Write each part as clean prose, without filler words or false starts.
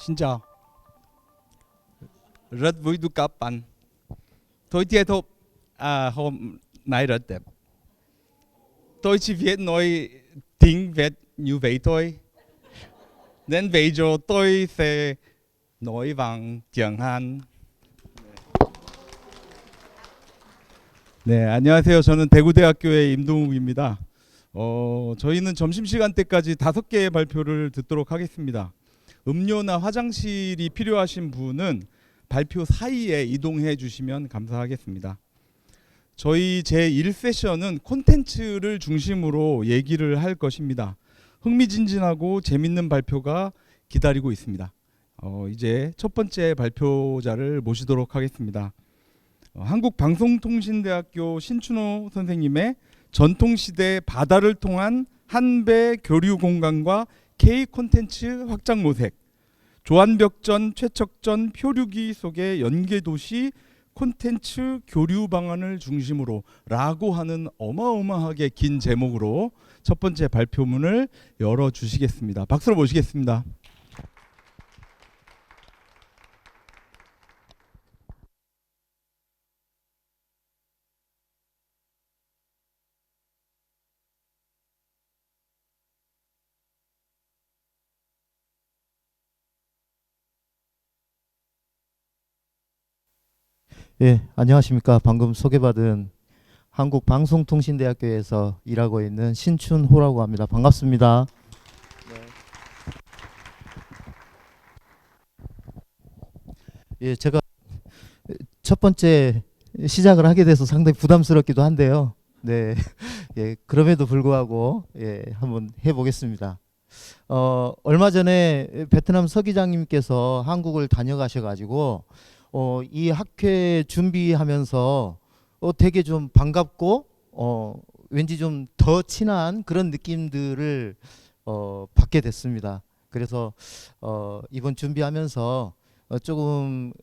Xin chào, rất vui được gặp bạn. Tôi tiếp tục hôm nay rất đẹp. Tôi chỉ biết nói tiếng Việt như vậy thôi. Nên bây giờ tôi sẽ nói bằng tiếng Hàn. 네, 안녕하세요. 저는 대구대학교의 임동욱입니다. 저희는 점심시간 때까지 5개의 발표를 듣도록 하겠습니다. 음료나 화장실이 필요하신 분은 발표 사이에 이동해 주시면 감사하겠습니다. 저희 제1세션은 콘텐츠를 중심으로 얘기를 할 것입니다. 흥미진진하고 재밌는 발표가 기다리고 있습니다. 이제 첫 번째 발표자를 모시도록 하겠습니다. 한국방송통신대학교 신춘호 선생님의 전통시대 바다를 통한 한배 교류 공간과 K 콘텐츠 확장 모색, 조한벽전, 최척전, 표류기 속의 연계도시 콘텐츠 교류 방안을 중심으로 라고 하는 어마어마하게 긴 제목으로 첫 번째 발표문을 열어주시겠습니다. 박수로 모시겠습니다. 예, 안녕하십니까. 방금 소개받은 한국방송통신대학교에서 일하고 있는 신춘호라고 합니다. 반갑습니다. 예, 제가 첫 번째 시작을 하게 돼서 상당히 부담스럽기도 한데요. 네, 예, 그럼에도 불구하고 예, 한번 해보겠습니다. 얼마 전에 베트남 서 기장님께서 한국을 다녀가셔가지고 이 학회 준비하면서 되게 좀 반갑고 왠지 좀 더 친한 그런 느낌들을 받게 됐습니다. 그래서 이번 준비하면서 조금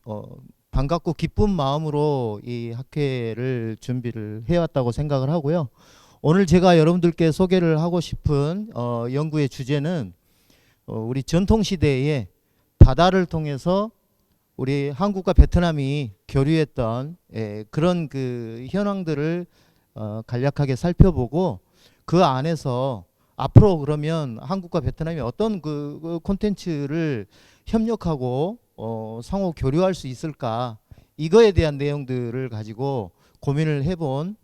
반갑고 기쁜 마음으로 이 학회를 준비를 해왔다고 생각을 하고요. 오늘 제가 여러분들께 소개를 하고 싶은 연구의 주제는 우리 전통시대의 바다를 통해서 우리 한국과 베트남이 교류했던 그런 그 현황들을 간략하게 살펴보고 그 안에서 앞으로 그러면 한국과 베트남이 어떤 그 콘텐츠를 협력하고 상호 교류할 수 있을까, 이거에 대한 내용들을 가지고 고민을 해본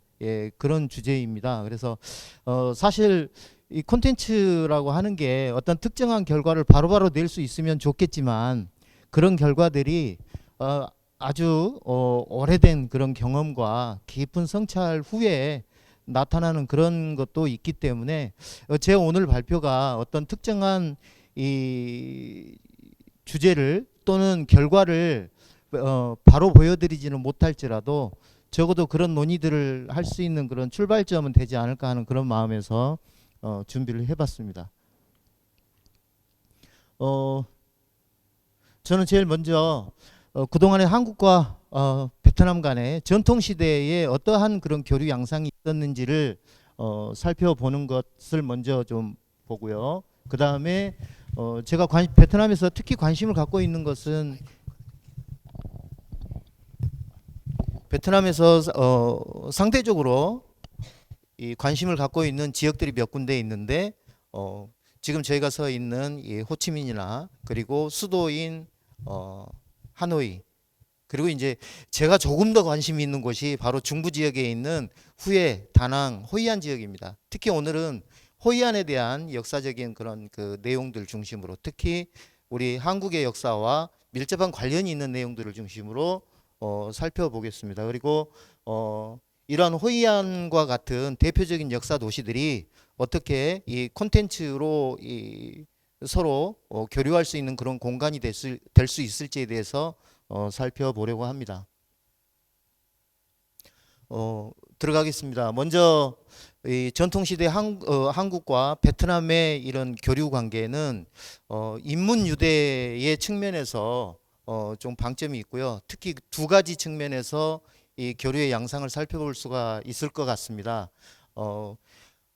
그런 주제입니다. 그래서 사실 이 콘텐츠라고 하는 게 어떤 특정한 결과를 바로바로 낼 수 있으면 좋겠지만 그런 결과들이 아주 오래된 그런 경험과 깊은 성찰 후에 나타나는 그런 것도 있기 때문에 제 오늘 발표가 어떤 특정한 이 주제를 또는 결과를 바로 보여드리지는 못할지라도 적어도 그런 논의들을 할 수 있는 그런 출발점은 되지 않을까 하는 그런 마음에서 준비를 해봤습니다. 저는 제일 먼저 그동안에 한국과 베트남 간의 전통시대에 어떠한 그런 교류 양상이 있었는지를 살펴보는 것을 먼저 좀 보고요. 그 다음에 제가 베트남에서 특히 관심을 갖고 있는 것은 베트남에서 상대적으로 이 관심을 갖고 있는 지역들이 몇 군데 있는데 지금 저희가 서 있는 이 호치민이나 그리고 수도인 하노이, 그리고 이제 제가 조금 더 관심이 있는 곳이 바로 중부 지역에 있는 후에, 다낭, 호이안 지역입니다. 특히 오늘은 호이안에 대한 역사적인 그런 그 내용들 중심으로, 특히 우리 한국의 역사와 밀접한 관련이 있는 내용들을 중심으로 살펴보겠습니다. 그리고 이러한 호이안과 같은 대표적인 역사 도시들이 어떻게 이 콘텐츠로 서로 교류할 수 있는 그런 공간이 될 수 있을지에 대해서 살펴보려고 합니다. 들어가겠습니다. 먼저 이 전통시대 한국과 베트남의 이런 교류 관계는 인문유대의 측면에서 좀 방점이 있고요. 특히 두 가지 측면에서 이 교류의 양상을 살펴볼 수가 있을 것 같습니다.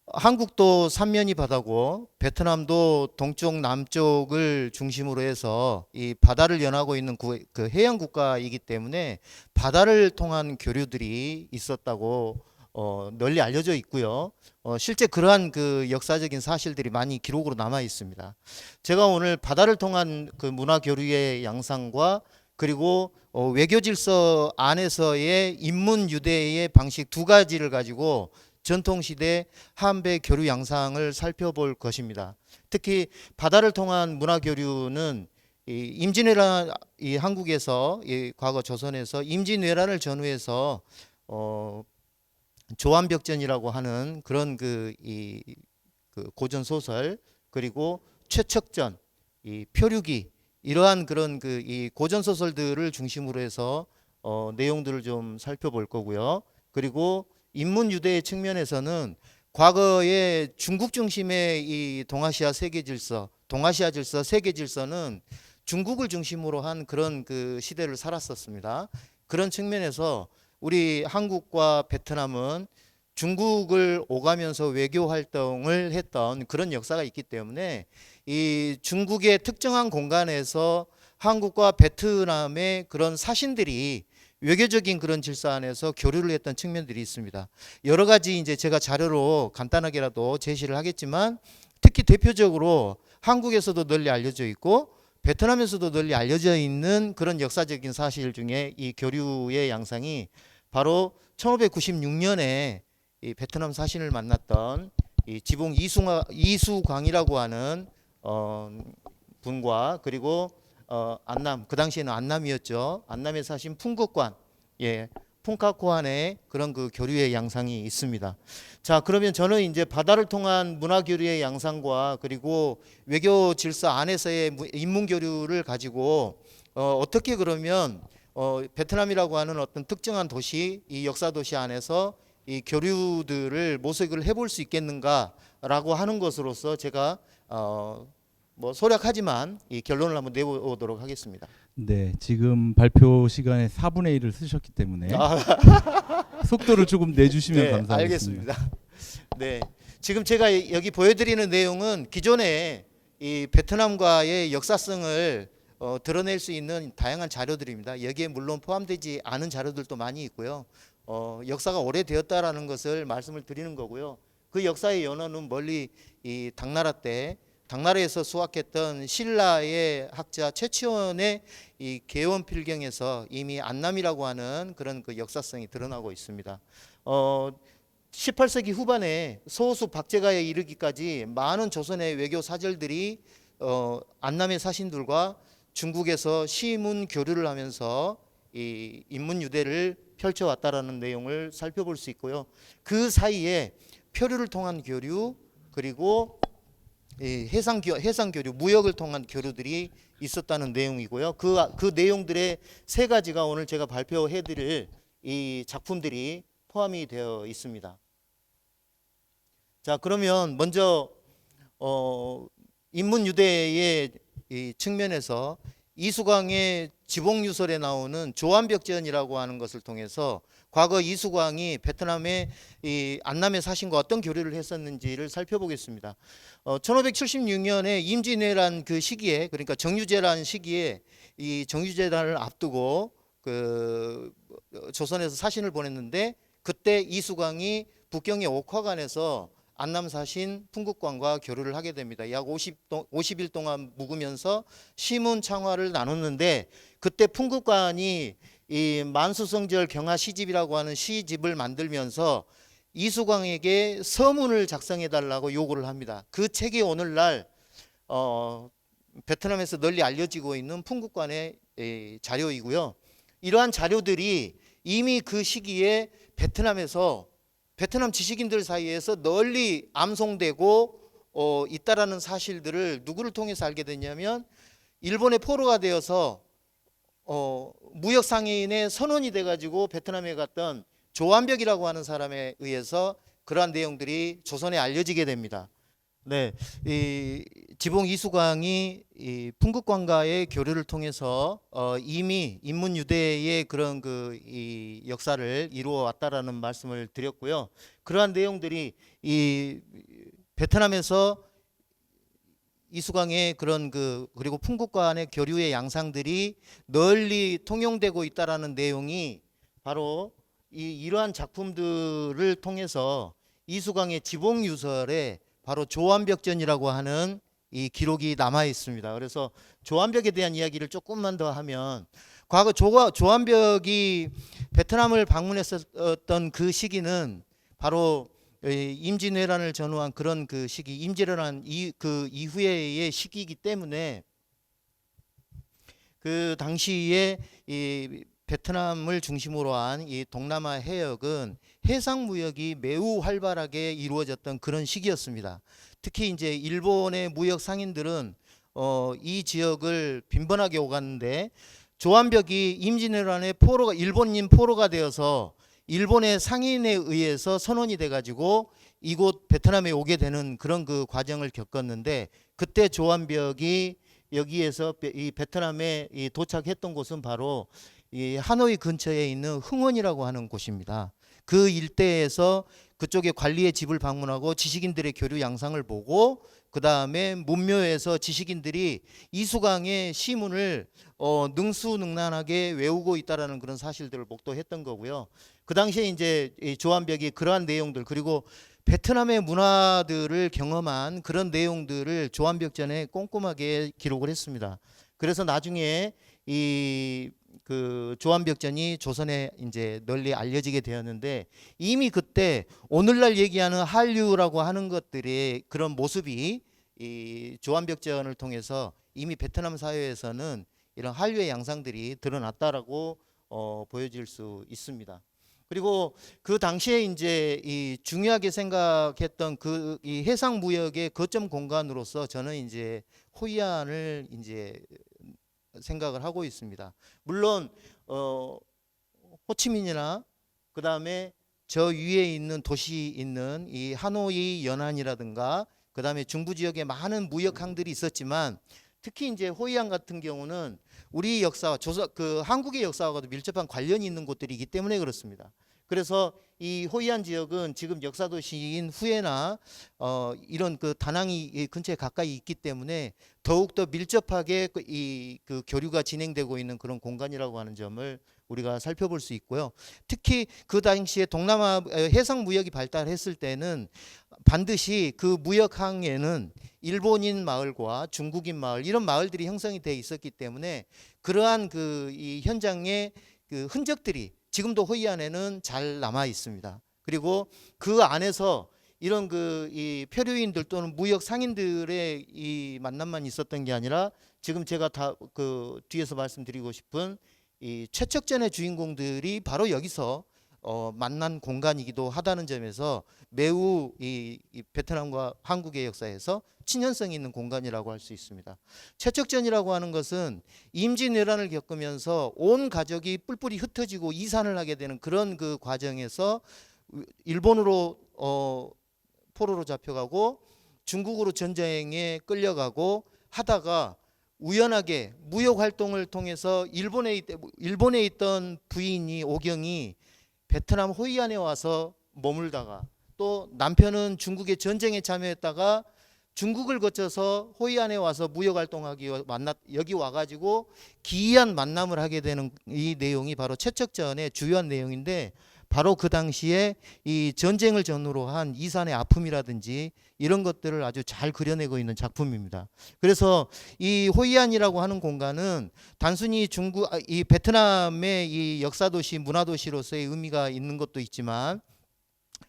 한국도 삼면이 바다고 베트남도 동쪽 남쪽을 중심으로 해서 이 바다를 연하고 있는 그 해양 국가이기 때문에 바다를 통한 교류들이 있었다고 널리 알려져 있고요. 실제 그러한 그 역사적인 사실들이 많이 기록으로 남아 있습니다. 제가 오늘 바다를 통한 그 문화 교류의 양상과 그리고 외교 질서 안에서의 인문 유대의 방식 두 가지를 가지고 전통시대 한배 교류 양상을 살펴볼 것입니다. 특히 바다를 통한 문화 교류는 임진왜란, 이 한국에서 이 과거 조선에서 임진왜란을 전후해서 조한벽전이라고 하는 그런 그 고전 소설, 그리고 최척전, 이 표류기, 이러한 그런 그 이 고전 소설들을 중심으로 해서 내용들을 좀 살펴볼 거고요. 그리고 인문 유대의 측면에서는 과거의 중국 중심의 이 동아시아 세계 질서, 동아시아 질서, 세계 질서는 중국을 중심으로 한 그런 그 시대를 살았었습니다. 그런 측면에서 우리 한국과 베트남은 중국을 오가면서 외교 활동을 했던 그런 역사가 있기 때문에 이 중국의 특정한 공간에서 한국과 베트남의 그런 사신들이 외교적인 그런 질서 안에서 교류를 했던 측면들이 있습니다. 여러 가지 이제 제가 자료로 간단하게라도 제시를 하겠지만, 특히 대표적으로 한국에서도 널리 알려져 있고 베트남에서도 널리 알려져 있는 그런 역사적인 사실 중에 이 교류의 양상이 바로 1596년에 이 베트남 사신을 만났던 이 지봉 이수광이라고 하는 분과, 그리고 안남, 그 당시에는 안남이었죠. 안남에 사신 풍국관, 풍카코안의 그런 그 교류의 양상이 있습니다. 자, 그러면 저는 이제 바다를 통한 문화 교류의 양상과 그리고 외교 질서 안에서의 인문 교류를 가지고 어떻게 그러면 베트남이라고 하는 어떤 특정한 도시, 이 역사 도시 안에서 이 교류들을 모색을 해볼 수 있겠는가라고 하는 것으로서 제가 뭐 소략하지만 이 결론을 한번 내보도록 하겠습니다. 네, 지금 발표 시간에 4분의 1을 쓰셨기 때문에 속도를 조금 내주시면 네, 감사하겠습니다. 알겠습니다. 네, 지금 제가 여기 보여드리는 내용은 기존에 이 베트남과의 역사성을 드러낼 수 있는 다양한 자료들입니다. 여기에 물론 포함되지 않은 자료들도 많이 있고요. 역사가 오래되었다라는 것을 말씀을 드리는 거고요. 그 역사의 연원은 멀리 이 당나라에서 수확했던 신라의 학자 최치원의 이 개원필경에서 이미 안남이라고 하는 그런 그 역사성이 드러나고 있습니다. 18세기 후반에 소호수 박제가에 이르기까지 많은 조선의 외교 사절들이 안남의 사신들과 중국에서 시문 교류를 하면서 이 인문 유대를 펼쳐왔다라는 내용을 살펴볼 수 있고요. 그 사이에 표류를 통한 교류, 그리고 이 해상 교류, 무역을 통한 교류들이 있었다는 내용이고요. 그 내용들의 세 가지가 오늘 제가 발표해드릴 이 작품들이 포함이 되어 있습니다. 자, 그러면 먼저 인문 유대의 이 측면에서 이수광의 지봉유설에 나오는 조한벽전이라고 하는 것을 통해서 과거 이수광이 베트남의 이 안남의 사신과 어떤 교류를 했었는지를 살펴보겠습니다. 1576년에 임진왜란 그 시기에, 그러니까 정유재란 시기에 이 정유재란을 앞두고 그 조선에서 사신을 보냈는데, 그때 이수광이 북경의 옥화관에서 안남 사신 풍국관과 교류를 하게 됩니다. 약 50일 동안 묵으면서 시문 창화를 나눴는데, 그때 풍국관이 이 만수성절 경하 시집이라고 하는 시집을 만들면서 이수광에게 서문을 작성해 달라고 요구를 합니다. 그 책이 오늘날 베트남에서 널리 알려지고 있는 풍국관의 자료이고요. 이러한 자료들이 이미 그 시기에 베트남 지식인들 사이에서 널리 암송되고 있다라는 사실들을 누구를 통해서 알게 됐냐면, 일본의 포로가 되어서 무역 상인의 선원이 돼가지고 베트남에 갔던 조한벽이라고 하는 사람에 의해서 그러한 내용들이 조선에 알려지게 됩니다. 네, 이 지봉 이수광이 이 풍국관과의 교류를 통해서 이미 인문 유대의 그런 이 역사를 이루어 왔다라는 말씀을 드렸고요. 그러한 내용들이 이 베트남에서 이수강의 그런 그리고 풍국 간의 교류의 양상들이 널리 통용되고 있다라는 내용이 바로 이러한 작품들을 통해서 이수강의 지봉유설에 바로 조암벽전이라고 하는 이 기록이 남아 있습니다. 그래서 조암벽에 대한 이야기를 조금만 더 하면, 과거 조암벽이 베트남을 방문했었던 그 시기는 바로 임진왜란을 전후한 그런 그 시기, 임진왜란 그 이후의 시기이기 때문에 그 당시에 이 베트남을 중심으로 한 이 동남아 해역은 해상 무역이 매우 활발하게 이루어졌던 그런 시기였습니다. 특히 이제 일본의 무역 상인들은 이 지역을 빈번하게 오갔는데, 조암벽이 임진왜란의 일본인 포로가 되어서 일본의 상인에 의해서 선원이 돼가지고 이곳 베트남에 오게 되는 그런 그 과정을 겪었는데, 그때 조암벽이 여기에서 이 베트남에 도착했던 곳은 바로 이 하노이 근처에 있는 흥원이라고 하는 곳입니다. 그 일대에서 그쪽에 관리의 집을 방문하고 지식인들의 교류 양상을 보고, 그 다음에 문묘에서 지식인들이 이수강의 시문을 능수능란하게 외우고 있다라는 그런 사실들을 목도했던 거고요. 그 당시에 이제 이 조암벽이 그러한 내용들, 그리고 베트남의 문화들을 경험한 그런 내용들을 조암벽전에 꼼꼼하게 기록을 했습니다. 그래서 나중에 이 그 조암벽전이 조선에 이제 널리 알려지게 되었는데, 이미 그때 오늘날 얘기하는 한류라고 하는 것들의 그런 모습이 이 조암벽전을 통해서 이미 베트남 사회에서는 이런 한류의 양상들이 드러났다라고 보여질 수 있습니다. 그리고 그 당시에 이제 이 중요하게 생각했던 그 이 해상 무역의 거점 공간으로서 저는 이제 호이안을 이제 생각을 하고 있습니다. 물론 호치민이나 그 다음에 저 위에 있는 도시 있는 이 하노이 연안이라든가 그 다음에 중부 지역에 많은 무역항들이 있었지만, 특히 이제 호이안 같은 경우는 우리 역사와 한국의 역사와도 밀접한 관련이 있는 곳들이기 때문에 그렇습니다. 그래서 이 호이안 지역은 지금 역사 도시인 후에나 이런 그 다낭이 근처에 가까이 있기 때문에 더욱 더 밀접하게 그 교류가 진행되고 있는 그런 공간이라고 하는 점을 우리가 살펴볼 수 있고요. 특히 그 당시에 동남아 해상 무역이 발달했을 때는 반드시 그 무역항에는 일본인 마을과 중국인 마을, 이런 마을들이 형성이 돼 있었기 때문에 그러한 이 현장의 그 흔적들이 지금도 호이안에는 잘 남아 있습니다. 그리고 그 안에서 이런 이 표류인들 또는 무역 상인들의 이 만남만 있었던 게 아니라, 지금 제가 그 뒤에서 말씀드리고 싶은 이 최척전의 주인공들이 바로 여기서 만난 공간이기도 하다는 점에서 매우 이 베트남과 한국의 역사에서 친연성이 있는 공간이라고 할 수 있습니다. 최척전이라고 하는 것은 임진왜란을 겪으면서 온 가족이 뿔뿔이 흩어지고 이산을 하게 되는 그런 그 과정에서 일본으로 포로로 잡혀가고 중국으로 전쟁에 끌려가고 하다가 우연하게 무역 활동을 통해서 일본에 있던 부인이 오경이 베트남 호이안에 와서 머물다가, 또 남편은 중국의 전쟁에 참여했다가 중국을 거쳐서 호이안에 와서 무역 활동하기 여기 와가지고 기이한 만남을 하게 되는 이 내용이 바로 최척전의 주요한 내용인데, 바로 그 당시에 이 전쟁을 전후로 한 이산의 아픔이라든지 이런 것들을 아주 잘 그려내고 있는 작품입니다. 그래서 이 호이안이라고 하는 공간은 단순히 이 베트남의 이 역사 도시, 문화 도시로서의 의미가 있는 것도 있지만,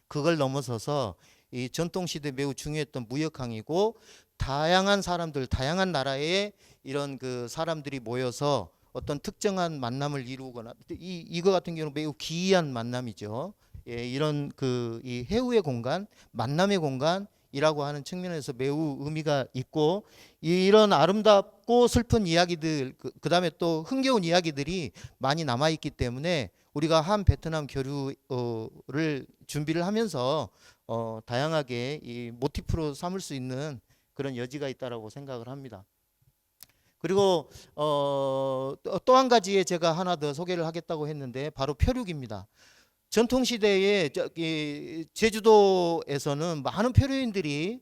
그걸 넘어서서 이 전통 시대 매우 중요했던 무역항이고, 다양한 사람들, 다양한 나라의 이런 그 사람들이 모여서 어떤 특정한 만남을 이루거나, 이거 같은 경우는 매우 기이한 만남이죠. 예, 이런 이 해우의 공간, 만남의 공간이라고 하는 측면에서 매우 의미가 있고, 이런 아름답고 슬픈 이야기들, 그다음에 또 흥겨운 이야기들이 많이 남아 있기 때문에 우리가 한 베트남 교류를 준비를 하면서 다양하게 이 모티프로 삼을 수 있는 그런 여지가 있다라고 생각을 합니다. 그리고 또 한 가지에 제가 하나 더 소개를 하겠다고 했는데, 바로 표류기입니다. 전통시대에 제주도에서는 많은 표류인들이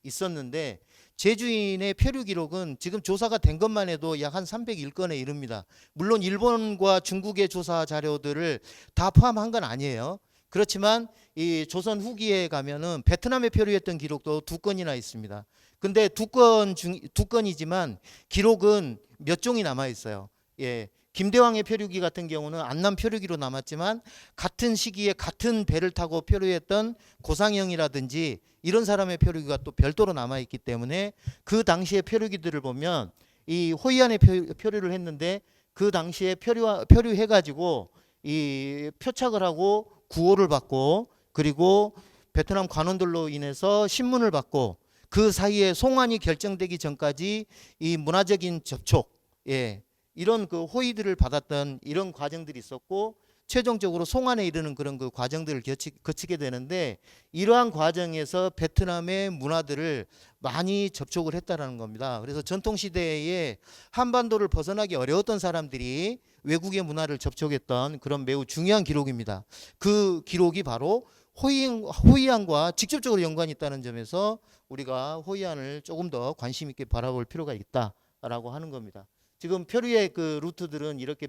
있었는데 제주인의 표류 기록은 지금 조사가 된 것만 해도 약 한 301건에 이릅니다. 물론 일본과 중국의 조사 자료들을 다 포함한 건 아니에요. 그렇지만 이 조선 후기에 가면은 베트남에 표류했던 기록도 2건이나 있습니다. 근데 두 건이지만 기록은 몇 종이 남아 있어요. 예. 김대왕의 표류기 같은 경우는 안남 표류기로 남았지만 같은 시기에 같은 배를 타고 표류했던 고상영이라든지 이런 사람의 표류기가 또 별도로 남아 있기 때문에 그 당시의 표류기들을 보면 이 호이안에 표류를 했는데 그 당시에 표류해 가지고 이 표착을 하고 구호를 받고 그리고 베트남 관원들로 인해서 신문을 받고 그 사이에 송환이 결정되기 전까지 이 문화적인 접촉, 예, 이런 그 호의들을 받았던 이런 과정들이 있었고 최종적으로 송환에 이르는 그런 그 과정들을 거치게 되는데 이러한 과정에서 베트남의 문화들을 많이 접촉을 했다라는 겁니다. 그래서 전통시대에 한반도를 벗어나기 어려웠던 사람들이 외국의 문화를 접촉했던 그런 매우 중요한 기록입니다. 그 기록이 바로 호이안과 직접적으로 연관이 있다는 점에서 우리가 호이안을 조금 더 관심 있게 바라볼 필요가 있다라고 하는 겁니다. 지금 표류의 그 루트들은 이렇게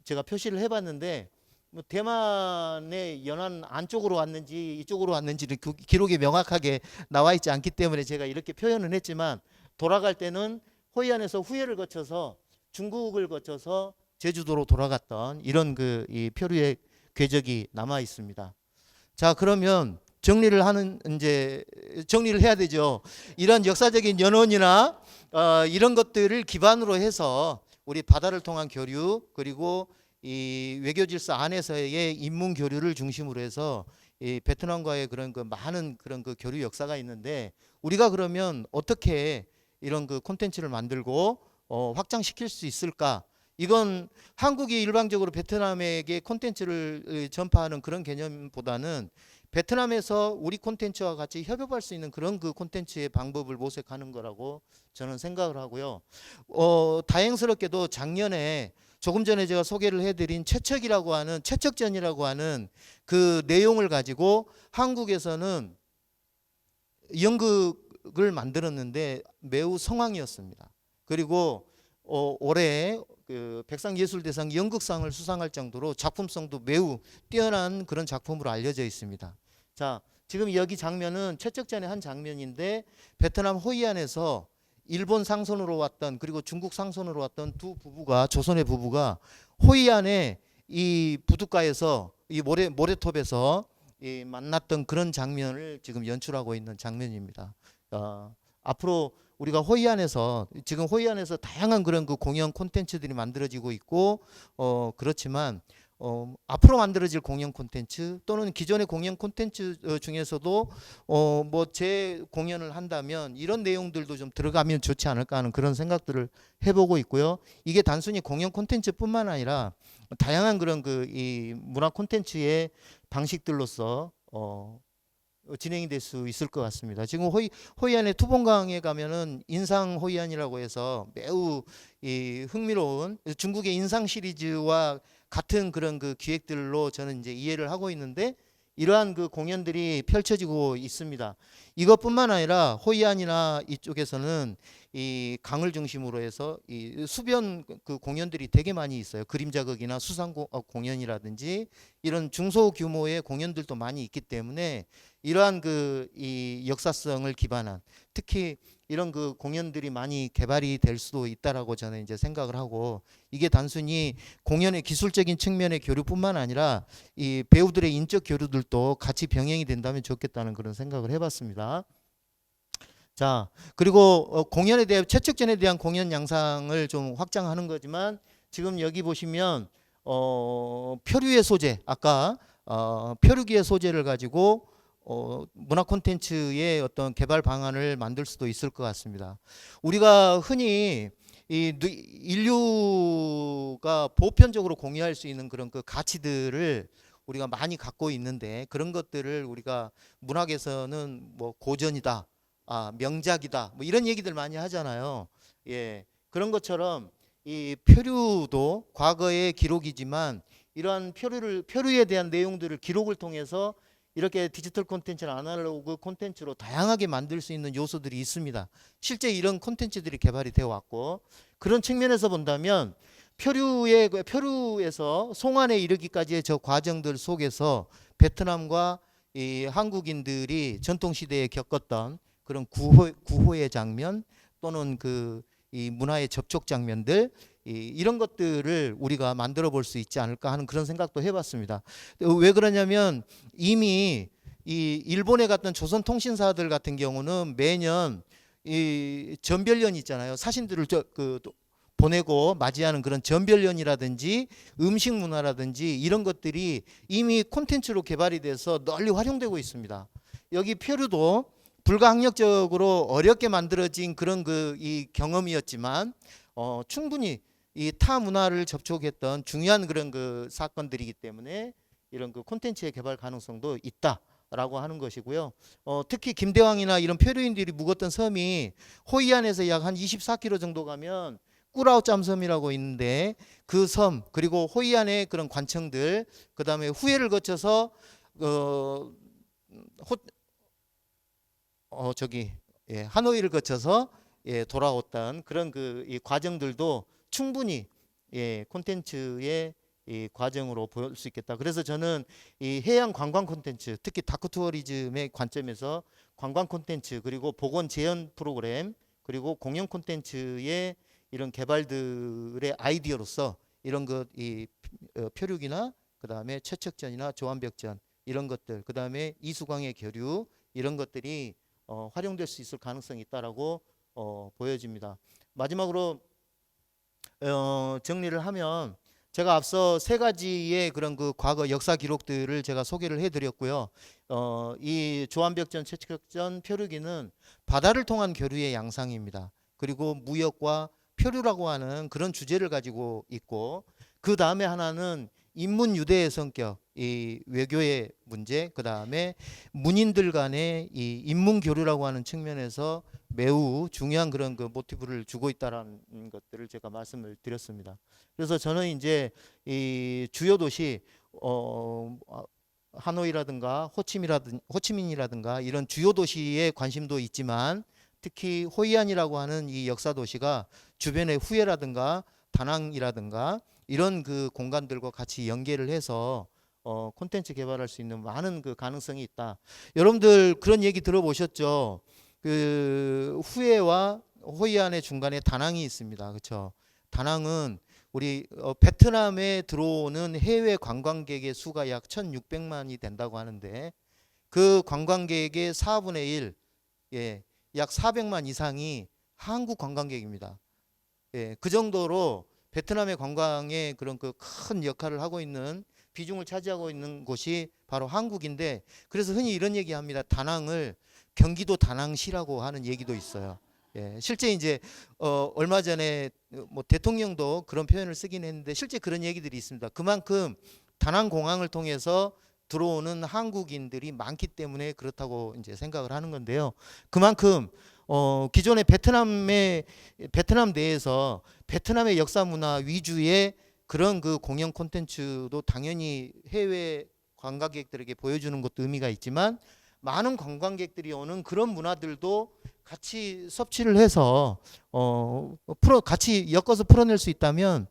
제가 표시를 해봤는데 뭐 대만의 연안 안쪽으로 왔는지 이쪽으로 왔는지는 그 기록이 명확하게 나와 있지 않기 때문에 제가 이렇게 표현을 했지만 돌아갈 때는 호이안에서 후해를 거쳐서 중국을 거쳐서 제주도로 돌아갔던 이런 이 표류의 궤적이 남아 있습니다. 자, 그러면 정리를 해야 되죠. 이런 역사적인 연원이나 이런 것들을 기반으로 해서 우리 바다를 통한 교류 그리고 이 외교 질서 안에서의 인문 교류를 중심으로 해서 이 베트남과의 그런 그 많은 그런 그 교류 역사가 있는데 우리가 그러면 어떻게 이런 그 콘텐츠를 만들고 확장시킬 수 있을까? 이건 한국이 일방적으로 베트남에게 콘텐츠를 전파하는 그런 개념보다는 베트남에서 우리 콘텐츠와 같이 협업할 수 있는 그런 그 콘텐츠의 방법을 모색하는 거라고 저는 생각을 하고요. 다행스럽게도 작년에 조금 전에 제가 소개를 해드린 최척전이라고 하는 그 내용을 가지고 한국에서는 연극을 만들었는데 매우 성황이었습니다. 그리고 올해 그 백상예술대상 연극상을 수상할 정도로 작품성도 매우 뛰어난 그런 작품으로 알려져 있습니다. 자, 지금 여기 장면은 최적전의 한 장면인데 베트남 호이안에서 일본 상선으로 왔던 그리고 중국 상선으로 왔던 조선의 부부가 호이안에 이 부둣가에서 이 모래톱에서 만났던 그런 장면을 지금 연출하고 있는 장면입니다. 앞으로 우리가 지금 호이안에서 다양한 그런 그 공연 콘텐츠들이 만들어지고 있고 그렇지만 앞으로 만들어질 공연 콘텐츠 또는 기존의 공연 콘텐츠 중에서도 뭐 제 공연을 한다면 이런 내용들도 좀 들어가면 좋지 않을까 하는 그런 생각들을 해보고 있고요. 이게 단순히 공연 콘텐츠뿐만 아니라 다양한 그런 이 문화 콘텐츠의 방식들로서 진행이 될 수 있을 것 같습니다. 지금 호이안의 투봉강에 가면은 인상 호이안이라고 해서 매우 흥미로운 중국의 인상 시리즈와 같은 그런 그 기획들로 저는 이제 이해를 하고 있는데 이러한 그 공연들이 펼쳐지고 있습니다. 이것뿐만 아니라 호이안이나 이쪽에서는 이 강을 중심으로 해서 이 수변 그 공연들이 되게 많이 있어요. 그림자극이나 수상 공연이라든지 이런 중소 규모의 공연들도 많이 있기 때문에 이러한 이 역사성을 기반한 특히 이런 그 공연들이 많이 개발이 될 수도 있다라고 저는 이제 생각을 하고 이게 단순히 공연의 기술적인 측면의 교류뿐만 아니라 이 배우들의 인적 교류들도 같이 병행이 된다면 좋겠다는 그런 생각을 해봤습니다. 자, 그리고 공연에 대한 최측전에 대한 공연 양상을 좀 확장하는 거지만 지금 여기 보시면 표류의 소재 아까 표류기의 소재를 가지고 문화 콘텐츠의 어떤 개발 방안을 만들 수도 있을 것 같습니다. 우리가 흔히 인류가 보편적으로 공유할 수 있는 그런 그 가치들을 우리가 많이 갖고 있는데 그런 것들을 우리가 문학에서는 뭐 고전이다, 명작이다, 뭐 이런 얘기들 많이 하잖아요. 예, 그런 것처럼 이 표류도 과거의 기록이지만 이러한 표류에 대한 내용들을 기록을 통해서 이렇게 디지털 콘텐츠나 아날로그 콘텐츠로 다양하게 만들 수 있는 요소들이 있습니다. 실제 이런 콘텐츠들이 개발이 되어 왔고, 그런 측면에서 본다면 표류에서 송환에 이르기까지의 저 과정들 속에서 베트남과 이 한국인들이 전통 시대에 겪었던 그런 구호의 장면 또는 이 문화의 접촉 장면들, 이런 것들을 우리가 만들어 볼 수 있지 않을까 하는 그런 생각도 해봤습니다. 왜 그러냐면 이미 이 일본에 갔던 조선통신사들 같은 경우는 매년 이 전별연 있잖아요. 사신들을 보내고 맞이하는 그런 전별연이라든지 음식 문화라든지 이런 것들이 이미 콘텐츠로 개발이 돼서 널리 활용되고 있습니다. 여기 표류도 불가항력적으로 어렵게 만들어진 그런 이 경험이었지만 충분히 이 타 문화를 접촉했던 중요한 그런 사건들이기 때문에 이런 콘텐츠의 개발 가능성도 있다라고 하는 것이고요. 특히 김대왕이나 이런 표류인들이 묵었던 섬이 호이안에서 약 한 24km 정도 가면 꾸라오짬섬이라고 있는데 그 섬 그리고 호이안의 그런 관청들 그 다음에 후해를 거쳐서 하노이를 거쳐서 돌아왔던 그런 이 과정들도 충분히 콘텐츠의 이 과정으로 볼 수 있겠다. 그래서 저는 이 해양 관광 콘텐츠, 특히 다크 투어리즘의 관점에서 관광 콘텐츠 그리고 보건 재현 프로그램 그리고 공연 콘텐츠의 이런 개발들의 아이디어로서 이런 이 표류기나 그 다음에 최척전이나 조한벽전 이런 것들, 그 다음에 이수광의 교류 이런 것들이 활용될 수 있을 가능성이 있다라고 보여집니다. 마지막으로 정리를 하면 제가 앞서 세 가지의 그런 과거 역사 기록들을 제가 소개를 해드렸고요. 이 조한벽전, 최척전, 표류기는 바다를 통한 교류의 양상입니다. 그리고 무역과 표류라고 하는 그런 주제를 가지고 있고, 그 다음에 하나는 인문 유대의 성격, 이 외교의 문제, 그 다음에 문인들 간의 이 인문 교류라고 하는 측면에서 매우 중요한 그런 모티브를 주고 있다라는 것들을 제가 말씀을 드렸습니다. 그래서 저는 이제 이 주요 도시 하노이라든가 호치민이라든가 이런 주요 도시에 관심도 있지만 특히 호이안이라고 하는 이 역사 도시가 주변의 후에라든가 다낭이라든가 이런 공간들과 같이 연계를 해서 콘텐츠 개발할 수 있는 많은 가능성이 있다. 여러분들 그런 얘기 들어보셨죠? 후에와 호이안의 중간에 다낭이 있습니다. 그렇죠? 다낭은 우리 베트남에 들어오는 해외 관광객의 수가 약 1,600만이 된다고 하는데 그 관광객의 4분의 1, 약 400만 이상이 한국 관광객입니다. 그 정도로 베트남의 관광에 그런 큰 역할을 하고 있는 비중을 차지하고 있는 곳이 바로 한국인데, 그래서 흔히 이런 얘기합니다. 다낭을 경기도 다낭시라고 하는 얘기도 있어요. 실제 이제 얼마 전에 뭐 대통령도 그런 표현을 쓰긴 했는데 실제 그런 얘기들이 있습니다. 그만큼 다낭 공항을 통해서 들어오는 한국인들이 많기 때문에 그렇다고 이제 생각을 하는 건데요. 그만큼 기존의 베트남 내에서 베트남의 역사 문화 위주의 그런 공연 콘텐츠도 당연히 해외 관광객들에게 보여주는 것도 의미가 있지만 많은 관광객들이 오는 그런 문화들도 같이 섭취를 해서 같이 엮어서 풀어낼 수 있다면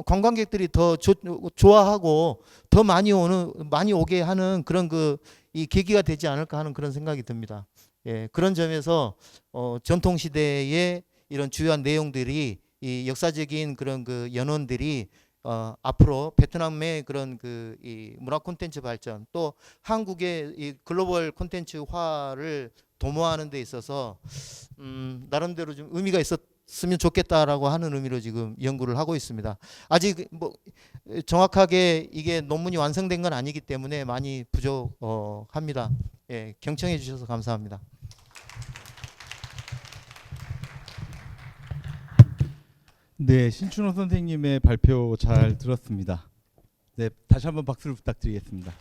관광객들이 더 좋아하고 더 많이 오게 하는 그런 이 계기가 되지 않을까 하는 그런 생각이 듭니다. 그런 점에서 전통 시대의 이런 주요한 내용들이 이 역사적인 그런 연원들이 앞으로 베트남의 그런 이 문화 콘텐츠 발전 또 한국의 이 글로벌 콘텐츠화를 도모하는 데 있어서 나름대로 좀 의미가 있었으면 좋겠다라고 하는 의미로 지금 연구를 하고 있습니다. 아직 뭐 정확하게 이게 논문이 완성된 건 아니기 때문에 많이 부족합니다. 경청해 주셔서 감사합니다. 네, 신춘호 선생님의 발표 잘 들었습니다. 네, 다시 한번 박수를 부탁드리겠습니다.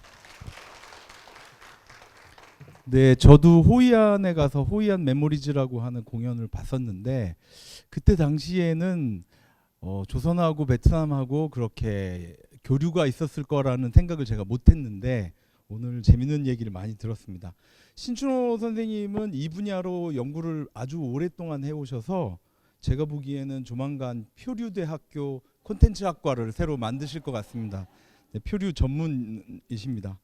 네, 저도 호이안에 가서 호이안 메모리즈라고 하는 공연을 봤었는데 그때 당시에는 조선하고 베트남하고 그렇게 교류가 있었을 거라는 생각을 제가 못했는데 오늘 재밌는 얘기를 많이 들었습니다. 신춘호 선생님은 이 분야로 연구를 아주 오랫동안 해오셔서 제가 보기에는 조만간 표류대학교 콘텐츠학과를 새로 만드실 것 같습니다. 네, 표류 전문이십니다.